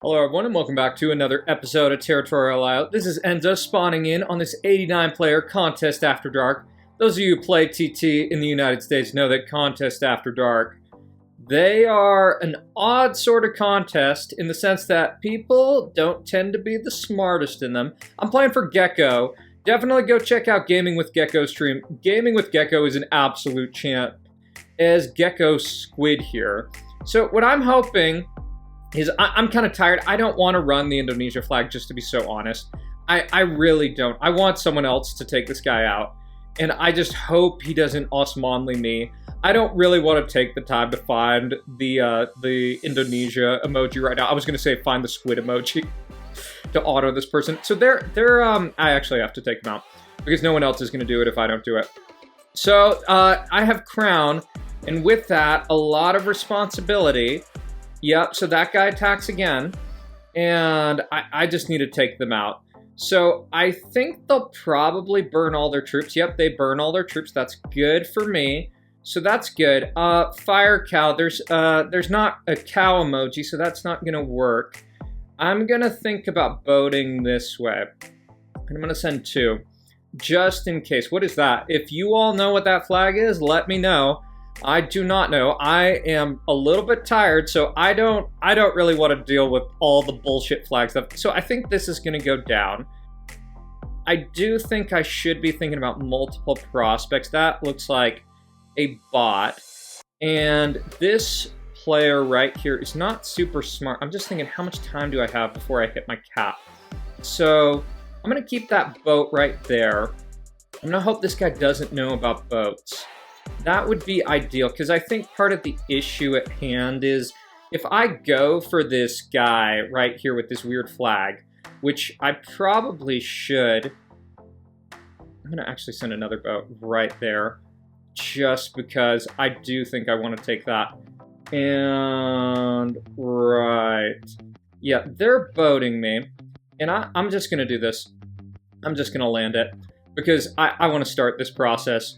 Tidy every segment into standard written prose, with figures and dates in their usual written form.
Hello everyone and welcome back to another episode of Territorial Layout. This is Enzo spawning in on this 89 player Contest After Dark. Those of you who play TT in the United States know that Contest After Dark, they are an odd sort of contest in the sense that people don't tend to be the smartest in them. I'm playing for Gecko. Definitely go check out Gaming with Gecko's stream. Gaming with Gecko is an absolute champ as Gecko Squid here. So what I'm hoping is I'm kind of tired. I don't want to run the Indonesia flag, just to be so honest. I really don't. I want someone else to take this guy out. And I just hope he doesn't Osmanli me. I don't really want to take the time to find the Indonesia emoji right now. I was going to say find the squid emoji to auto this person. So I actually have to take them out because no one else is going to do it if I don't do it. So I have Crown, and with that, a lot of responsibility. Yep, so that guy attacks again, and I just need to take them out. So I think they'll probably burn all their troops. Yep, they burn all their troops. That's good for me. So that's good. Fire cow. There's not a cow emoji, so that's not gonna work. I'm gonna think about boating this way. And I'm gonna send 2, just in case. What is that? If you all know what that flag is, let me know. I do not know. I am a little bit tired, so I don't really want to deal with all the bullshit flag stuff. So I think this is going to go down. I do think I should be thinking about multiple prospects. That looks like a bot. And this player right here is not super smart. I'm just thinking, how much time do I have before I hit my cap? So I'm going to keep that boat right there. I'm going to hope this guy doesn't know about boats. That would be ideal, because I think part of the issue at hand is if I go for this guy right here with this weird flag, which I probably should, I'm going to actually send another boat right there, just because I do think I want to take that. And right. Yeah, they're boating me, and I'm just going to do this. I'm just going to land it, because I want to start this process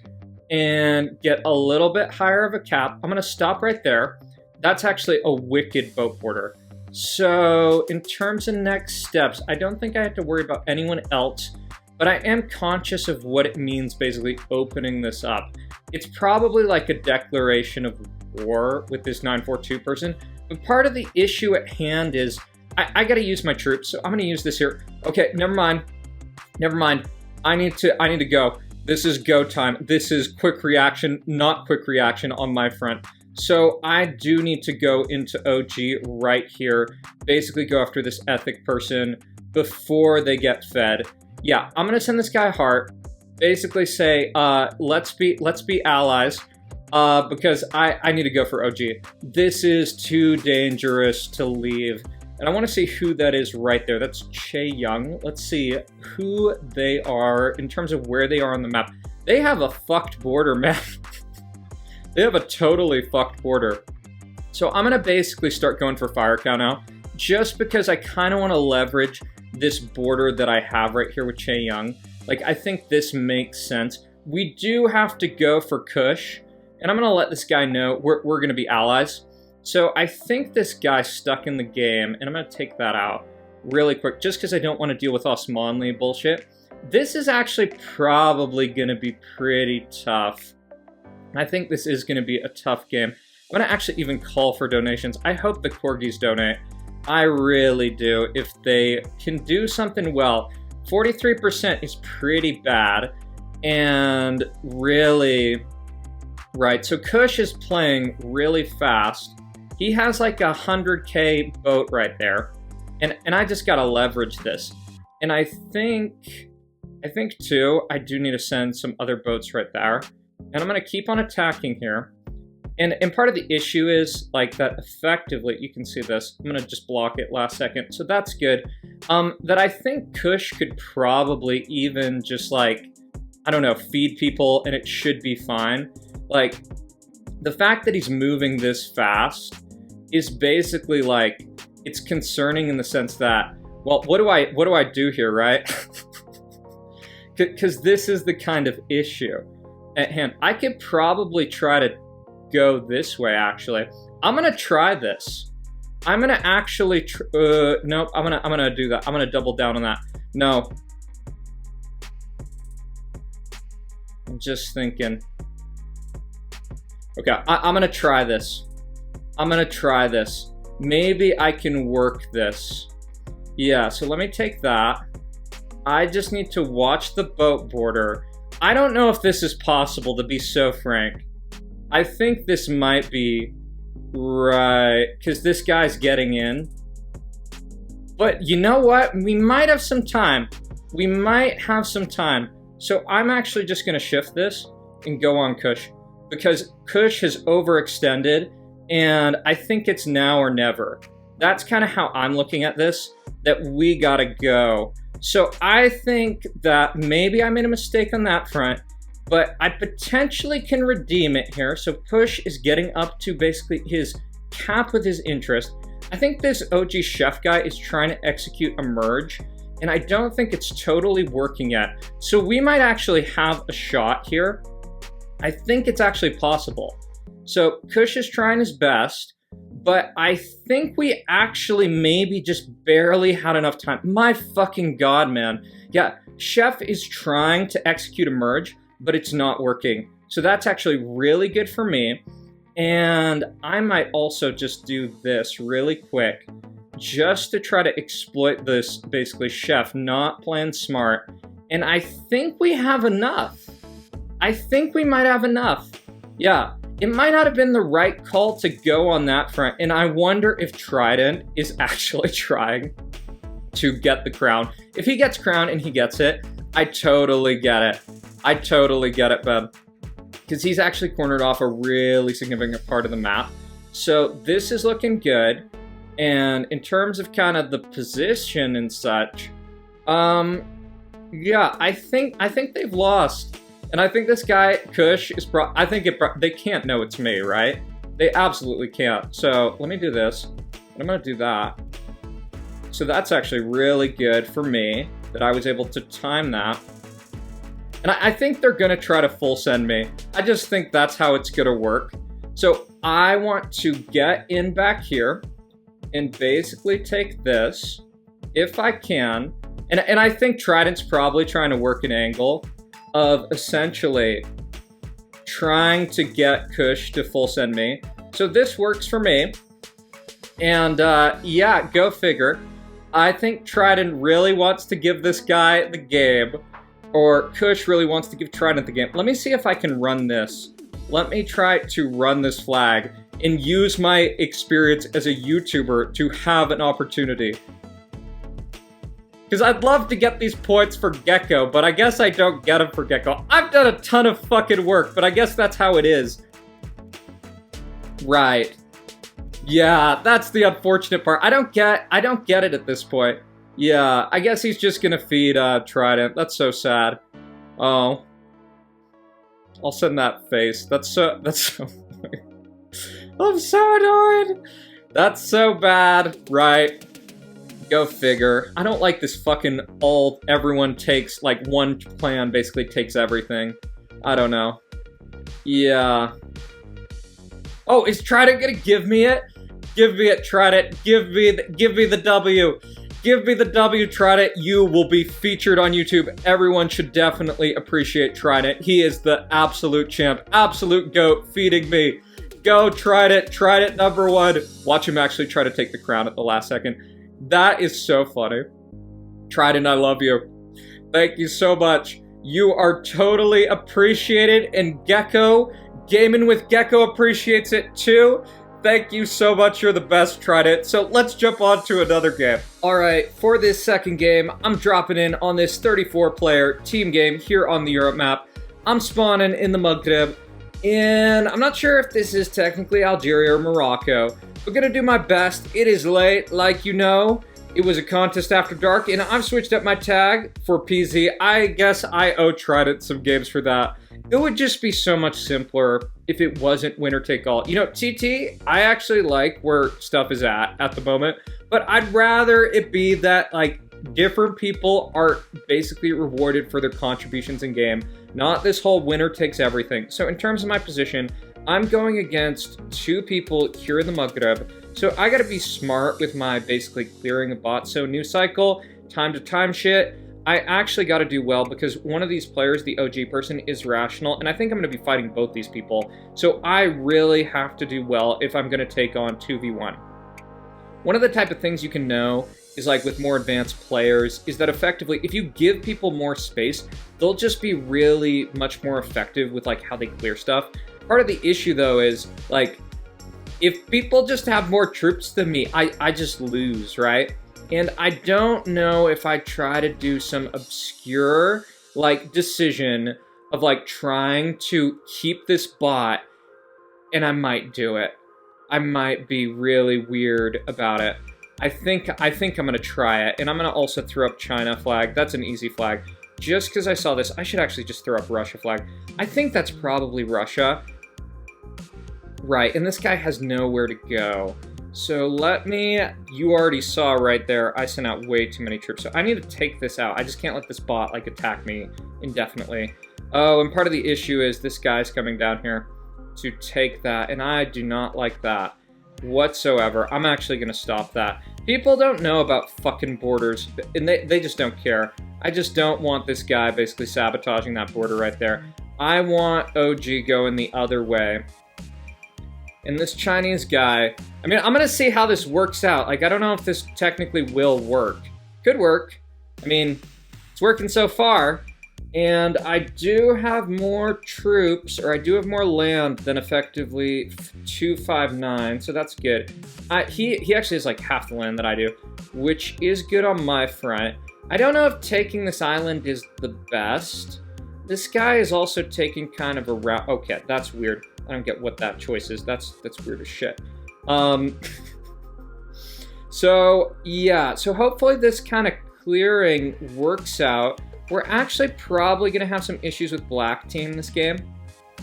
and get a little bit higher of a cap. I'm going to stop right there. That's actually a wicked boat border. So in terms of next steps, I don't think I have to worry about anyone else, but I am conscious of what it means basically opening this up. It's probably like a declaration of war with this 942 person, but part of the issue at hand is I got to use my troops, so I'm going to use this here. Okay, never mind. I need to go. This is go time. This is quick reaction, not quick reaction on my front. So I do need to go into OG right here. Basically go after this ethic person before they get fed. Yeah, I'm gonna send this guy a heart. Basically say, let's be allies. Because I need to go for OG. This is too dangerous to leave. And I want to see who that is right there. That's Che Young. Let's see who they are in terms of where they are on the map. They have a fucked border, man. They have a totally fucked border. So I'm going to basically start going for fire cow now, just because I kind of want to leverage this border that I have right here with Che Young. Like, I think this makes sense. We do have to go for Kush, and I'm going to let this guy know we're going to be allies. So I think this guy's stuck in the game, and I'm going to take that out really quick, just because I don't want to deal with Osmanli bullshit. This is actually probably going to be pretty tough. I think this is going to be a tough game. I'm going to actually even call for donations. I hope the Corgis donate. I really do. If they can do something well, 43% is pretty bad, and really, right, so Kush is playing really fast. He has like 100k boat right there. And I just gotta leverage this. And I think too, I do need to send some other boats right there. And I'm gonna keep on attacking here. And part of the issue is like that effectively, you can see this. I'm gonna just block it last second. So that's good. That I think Kush could probably even just like, I don't know, feed people and it should be fine. Like, the fact that he's moving this fast is basically like, it's concerning in the sense that, well, what do I do here, right? Because this is the kind of issue at hand. I could probably try to go this way, actually. I'm gonna try this. I'm gonna actually, nope, I'm gonna do that. I'm gonna double down on that. No. I'm just thinking. Okay, I'm gonna try this. I'm gonna try this. Maybe I can work this. Yeah, so let me take that. I just need to watch the boat border. I don't know if this is possible, to be so frank. I think this might be right, because this guy's getting in. But you know what? We might have some time. We might have some time. So I'm actually just going to shift this and go on Kush, because Kush has overextended, and I think it's now or never. That's kind of how I'm looking at this, that we got to go. So I think that maybe I made a mistake on that front, but I potentially can redeem it here. So Kush is getting up to basically his cap with his interest. I think this OG chef guy is trying to execute a merge, and I don't think it's totally working yet. So we might actually have a shot here. I think it's actually possible. So Kush is trying his best, but I think we actually maybe just barely had enough time. My fucking God, man. Yeah, Chef is trying to execute a merge, but it's not working. So that's actually really good for me. And I might also just do this really quick, just to try to exploit this, basically, Chef not playing smart. And I think we have enough. I think we might have enough. Yeah, it might not have been the right call to go on that front. And I wonder if Trident is actually trying to get the crown. If he gets crown and he gets it, I totally get it. I totally get it, Beb. Because he's actually cornered off a really significant part of the map. So this is looking good. And in terms of kind of the position and such, yeah, I think they've lost. And I think this guy, Kush, is they can't know it's me, right? They absolutely can't. So let me do this. And I'm going to do that. So that's actually really good for me that I was able to time that. And I think they're going to try to full send me. I just think that's how it's going to work. So I want to get in back here and basically take this, if I can. And I think Trident's probably trying to work an angle of essentially trying to get Kush to full send me. So this works for me. And yeah, go figure. I think Trident really wants to give this guy the game, or Kush really wants to give Trident the game. Let me see if I can run this. Let me try to run this flag and use my experience as a YouTuber to have an opportunity. Because I'd love to get these points for Gecko, but I guess I don't get them for Gecko. I've done a ton of fucking work, but I guess that's how it is. Right. Yeah, that's the unfortunate part. I don't get it at this point. Yeah, I guess he's just gonna feed Trident. That's so sad. Oh. I'll send that face. That's so I'm so annoyed. That's so bad. Right. Go figure. I don't like this fucking everyone takes, like, one plan basically takes everything. I don't know. Yeah. Oh, is Trident gonna give me it? Give me it, Trident. Give me the W. Give me the W, Trident. You will be featured on YouTube. Everyone should definitely appreciate Trident. He is the absolute champ. Absolute GOAT feeding me. Go, Trident. Trident #1. Watch him actually try to take the crown at the last second. That is so funny. Trident, I love you. Thank you so much. You are totally appreciated, and Gecko, Gaming with Gecko appreciates it too. Thank you so much, you're the best, Trident. So let's jump on to another game. Alright, for this second game, I'm dropping in on this 34-player team game here on the Europe map. I'm spawning in the Maghreb, and I'm not sure if this is technically Algeria or Morocco. I'm gonna do my best. It is late, like you know. It was a contest after dark, and I've switched up my tag for PZ. I guess I owe Trident some games for that. It would just be so much simpler if it wasn't winner take all. You know, TT, I actually like where stuff is at the moment, but I'd rather it be that, like, different people are basically rewarded for their contributions in game, not this whole winner takes everything. So in terms of my position, I'm going against two people here in the Maghreb. So I gotta be smart with my basically clearing a bot. So new cycle, time to time shit. I actually gotta do well because one of these players, the OG person, is rational, and I think I'm gonna be fighting both these people. So I really have to do well if I'm gonna take on 2v1. One of the type of things you can know is like with more advanced players is that effectively if you give people more space, they'll just be really much more effective with like how they clear stuff. Part of the issue though is like if people just have more troops than me, I just lose, right? And I don't know if I try to do some obscure like decision of like trying to keep this bot, and I might do it. I might be really weird about it. I think I'm gonna try it, and I'm gonna also throw up China flag. That's an easy flag. Just because I saw this, I should actually just throw up Russia flag. I think that's probably Russia. Right, and this guy has nowhere to go. So let me, you already saw right there, I sent out way too many troops. So I need to take this out. I just can't let this bot like attack me indefinitely. Oh, and part of the issue is this guy's coming down here to take that, and I do not like that whatsoever. I'm actually going to stop that. People don't know about fucking borders, and they just don't care. I just don't want this guy basically sabotaging that border right there. I want OG going the other way. And this Chinese guy, I mean, I'm going to see how this works out. Like, I don't know if this technically will work. Could work. I mean, it's working so far. And I do have more troops, or I do have more land than effectively 259, so that's good. He actually has like half the land that I do, which is good on my front. I don't know if taking this island is the best. This guy is also taking kind of a route. Okay, that's weird. I don't get what that choice is. That's weird as shit. So yeah, so hopefully this kind of clearing works out. We're actually probably going to have some issues with black team this game.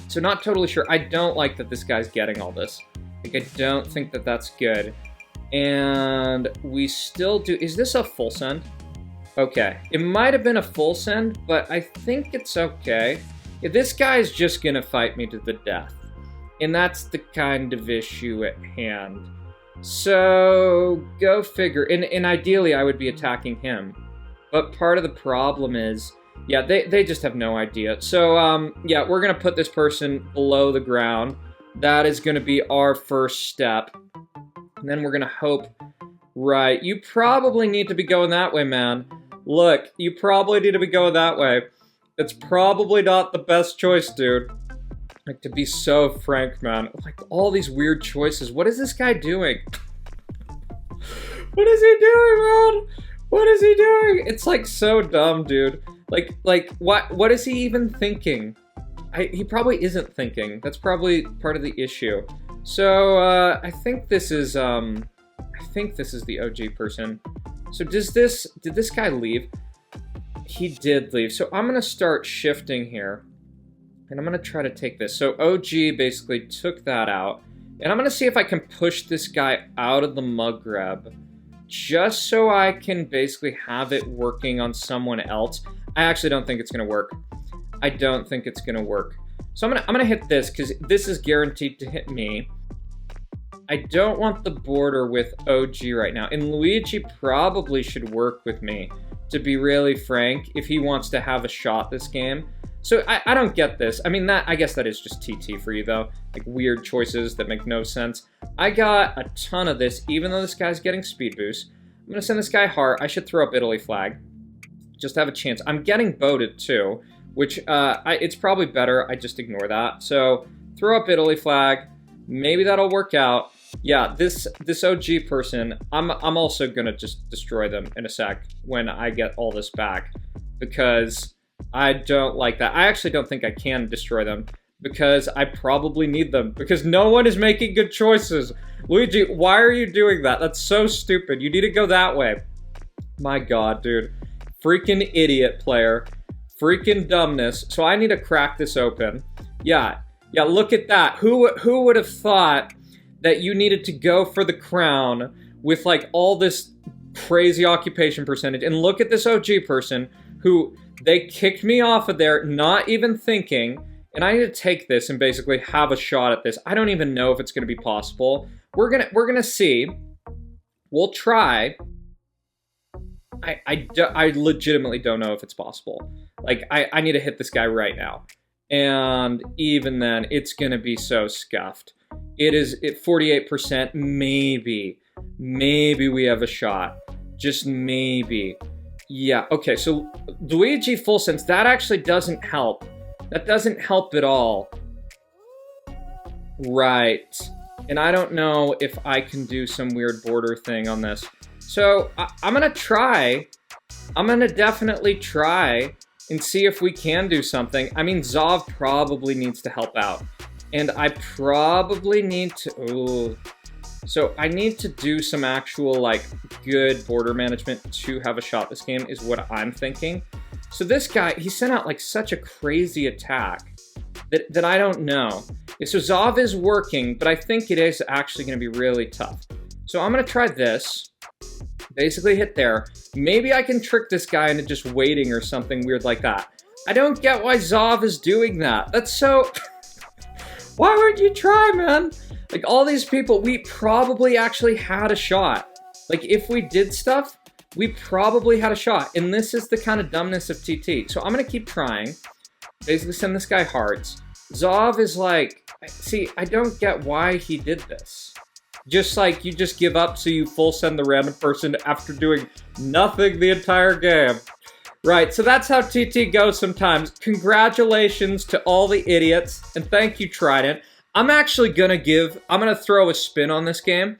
So not totally sure. I don't like that this guy's getting all this. Like, I don't think that that's good. And we still do... Is this a full send? Okay. It might have been a full send, but I think it's okay. Yeah, this guy's just going to fight me to the death. And that's the kind of issue at hand. So, go figure. And ideally, I would be attacking him. But part of the problem is, yeah, they just have no idea. So, yeah, we're going to put this person below the ground. That is going to be our first step. And then we're going to hope, right, you probably need to be going that way, man. Look, you probably need to be going that way. It's probably not the best choice, dude. Like, to be so frank, man. Like, all these weird choices. What is this guy doing? What is he doing, man? What is he doing? It's like so dumb, dude. Like what is he even thinking? He probably isn't thinking. That's probably part of the issue. So I think this is the OG person. So did this guy leave? He did leave. So I'm gonna start shifting here. And I'm gonna try to take this. So OG basically took that out. And I'm gonna see if I can push this guy out of the Maghreb. Just so I can basically have it working on someone else. I actually don't think it's gonna work. I don't think it's gonna work. So I'm gonna hit this because this is guaranteed to hit me. I don't want the border with OG right now. And Luigi probably should work with me, to be really frank, if he wants to have a shot this game. So I don't get this. I mean, I guess that is just TT for you, though. Like, weird choices that make no sense. I got a ton of this, even though this guy's getting speed boost. I'm going to send this guy heart. I should throw up Italy flag. Just to have a chance. I'm getting boated, too, which it's probably better. I just ignore that. So, throw up Italy flag. Maybe that'll work out. Yeah, this OG person, I'm also going to just destroy them in a sec when I get all this back. Because I don't like that. I actually don't think I can destroy them because I probably need them because no one is making good choices. Luigi, why are you doing that? That's so stupid. You need to go that way. My God, dude. Freaking idiot player. Freaking dumbness. So I need to crack this open. Yeah, look at that. Who would have thought that you needed to go for the crown with like all this crazy occupation percentage? And look at this OG person who... They kicked me off of there, not even thinking, and I need to take this and basically have a shot at this. I don't even know if it's going to be possible, we're gonna see. We'll try. I legitimately don't know if it's possible. Like, I need to hit this guy right now. And even then, it's going to be so scuffed. It is at 48%. Maybe we have a shot. Just maybe. Yeah, okay, so Luigi full sense, that actually doesn't help. That doesn't help at all. Right. And I don't know if I can do some weird border thing on this. So I'm going to try. I'm going to definitely try and see if we can do something. I mean, Zov probably needs to help out. And I probably need to... Ooh. So I need to do some actual, like, good border management to have a shot this game is what I'm thinking. So this guy, he sent out, like, such a crazy attack that I don't know. So Zov is working, but I think it is actually going to be really tough. So I'm going to try this. Basically hit there. Maybe I can trick this guy into just waiting or something weird like that. I don't get why Zov is doing that. That's so... Why would you try, man? Like, all these people, we probably actually had a shot. Like, if we did stuff, we probably had a shot. And this is the kind of dumbness of TT. So I'm going to keep trying. Basically send this guy hearts. Zov is like... See, I don't get why he did this. Just like, you just give up so you full send the random person after doing nothing the entire game. Right, so that's how TT goes sometimes. Congratulations to all the idiots, and thank you, Trident. I'm actually gonna throw a spin on this game.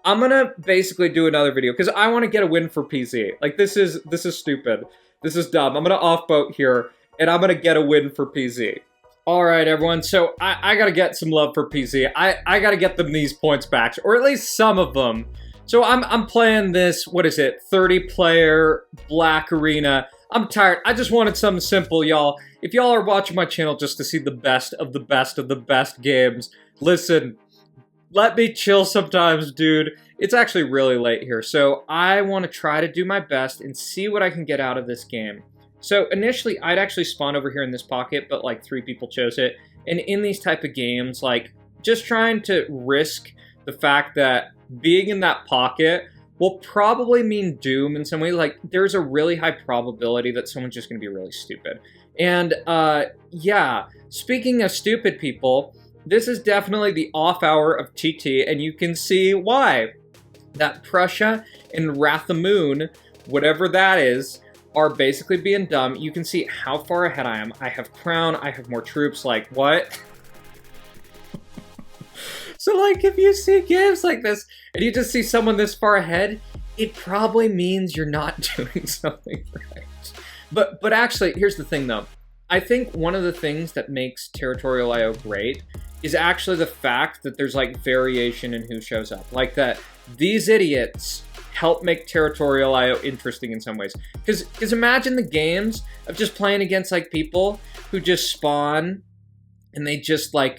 I'm gonna basically do another video, because I want to get a win for PZ. Like, this is stupid. This is dumb. I'm gonna off-boat here, and I'm gonna get a win for PZ. Alright, everyone, so I gotta get some love for PZ. I gotta get them these points back, or at least some of them. So I'm playing this, what is it, 30-player Black Arena. I'm tired. I just wanted something simple, y'all. If y'all are watching my channel just to see the best of the best of the best games, listen, let me chill sometimes, dude. It's actually really late here, so I want to try to do my best and see what I can get out of this game. So initially, I'd actually spawn over here in this pocket, but like 3 people chose it. And in these type of games, like, just trying to risk the fact that being in that pocket will probably mean doom in some way. Like, there's a really high probability that someone's just going to be really stupid. And, yeah, speaking of stupid people, this is definitely the off hour of TT, and you can see why. That Prussia and Wrath the Moon, whatever that is, are basically being dumb. You can see how far ahead I am. I have Crown, I have more troops, like, what? So, like, if you see games like this, and you just see someone this far ahead, it probably means you're not doing something right. But actually, here's the thing, though. I think one of the things that makes Territorial IO great is actually the fact that there's, like, variation in who shows up. Like, that these idiots help make Territorial IO interesting in some ways. Because imagine the games of just playing against, like, people who just spawn, and they just, like,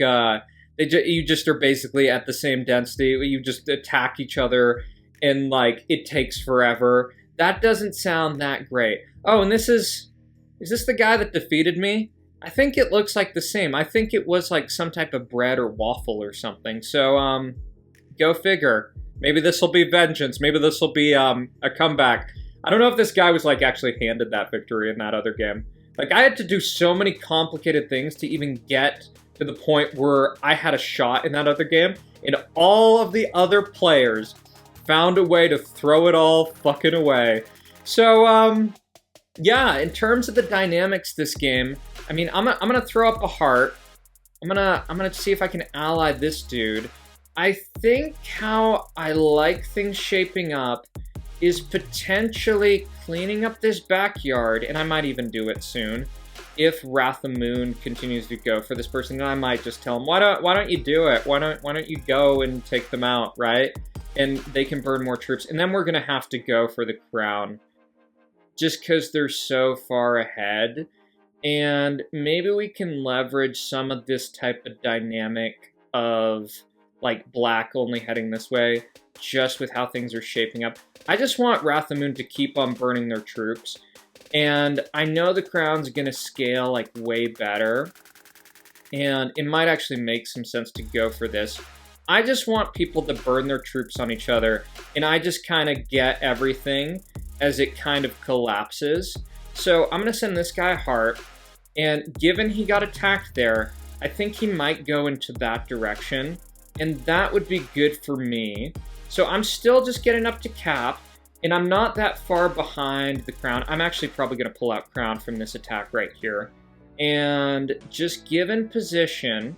you just are basically at the same density. You just attack each other, and, like, it takes forever. That doesn't sound that great. Oh, and is this the guy that defeated me? I think it looks like the same. I think it was, like, some type of bread or waffle or something. So, go figure. Maybe this will be vengeance. Maybe this will be, a comeback. I don't know if this guy was, like, actually handed that victory in that other game. Like, I had to do so many complicated things to even get to the point where I had a shot in that other game, and all of the other players found a way to throw it all fucking away. So, yeah, in terms of the dynamics this game, I mean, I'm gonna throw up a heart. I'm gonna see if I can ally this dude. I think how I like things shaping up is potentially cleaning up this backyard, and I might even do it soon. If Wrath the Moon continues to go for this person, then I might just tell him, why don't you do it? Why don't you go and take them out, right? And they can burn more troops. And then we're gonna have to go for the crown, just because they're so far ahead. And maybe we can leverage some of this type of dynamic of, like, black only heading this way, just with how things are shaping up. I just want Wrath the Moon to keep on burning their troops. And I know the crown's gonna scale, like, way better. And it might actually make some sense to go for this. I just want people to burn their troops on each other, and I just kind of get everything as it kind of collapses. So I'm going to send this guy a heart, and given he got attacked there, I think he might go into that direction, and that would be good for me. So I'm still just getting up to cap, and I'm not that far behind the crown. I'm actually probably going to pull out crown from this attack right here. And just given position,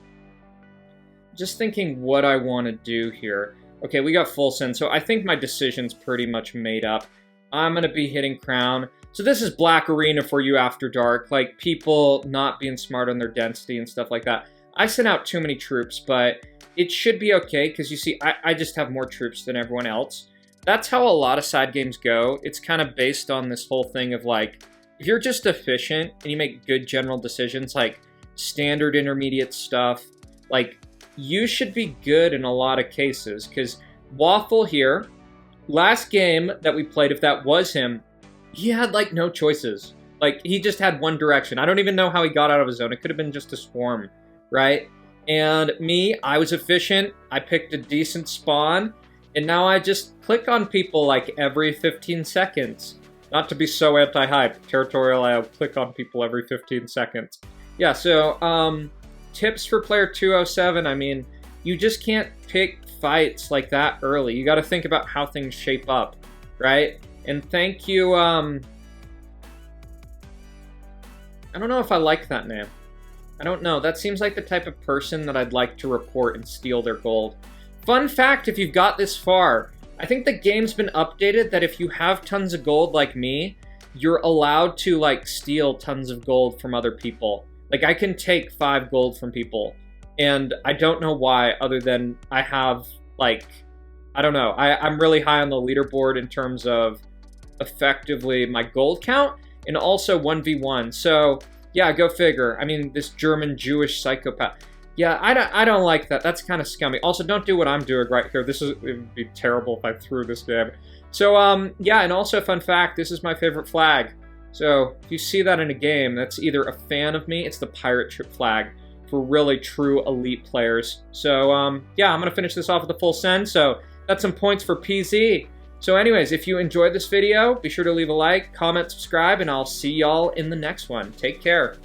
just thinking what I want to do here. Okay, we got full send, so I think my decision's pretty much made up. I'm going to be hitting crown. So this is Black Arena for you after dark, like people not being smart on their density and stuff like that. I sent out too many troops, but it should be okay, because you see, I just have more troops than everyone else. That's how a lot of side games go. It's kind of based on this whole thing of like, if you're just efficient and you make good general decisions, like standard intermediate stuff, like you should be good in a lot of cases. Because Waffle here, last game that we played, if that was him, he had like no choices. Like he just had one direction. I don't even know how he got out of his zone. It could have been just a swarm, right? And me, I was efficient. I picked a decent spawn. And now I just click on people like every 15 seconds. Not to be so anti-hype. Territorial, I'll click on people every 15 seconds. Yeah, so tips for player 207. I mean, you just can't pick fights like that early. You got to think about how things shape up, right? And thank you, I don't know if I like that name. I don't know. That seems like the type of person that I'd like to report and steal their gold. Fun fact, if you've got this far, I think the game's been updated that if you have tons of gold like me, you're allowed to, like, steal tons of gold from other people. Like, I can take 5 gold from people, and I don't know why, other than I have, like, I don't know. I'm really high on the leaderboard in terms of effectively my gold count, and also 1v1. So, yeah, go figure. I mean, this German Jewish psychopath. Yeah, I don't like that. That's kind of scummy. Also, don't do what I'm doing right here. It would be terrible if I threw this game. So, yeah, and also, fun fact, this is my favorite flag. So, if you see that in a game, that's either a fan of me, it's the pirate ship flag for really true elite players. So, yeah, I'm going to finish this off with a full send. So, that's some points for PZ. So anyways, if you enjoyed this video, be sure to leave a like, comment, subscribe, and I'll see y'all in the next one. Take care.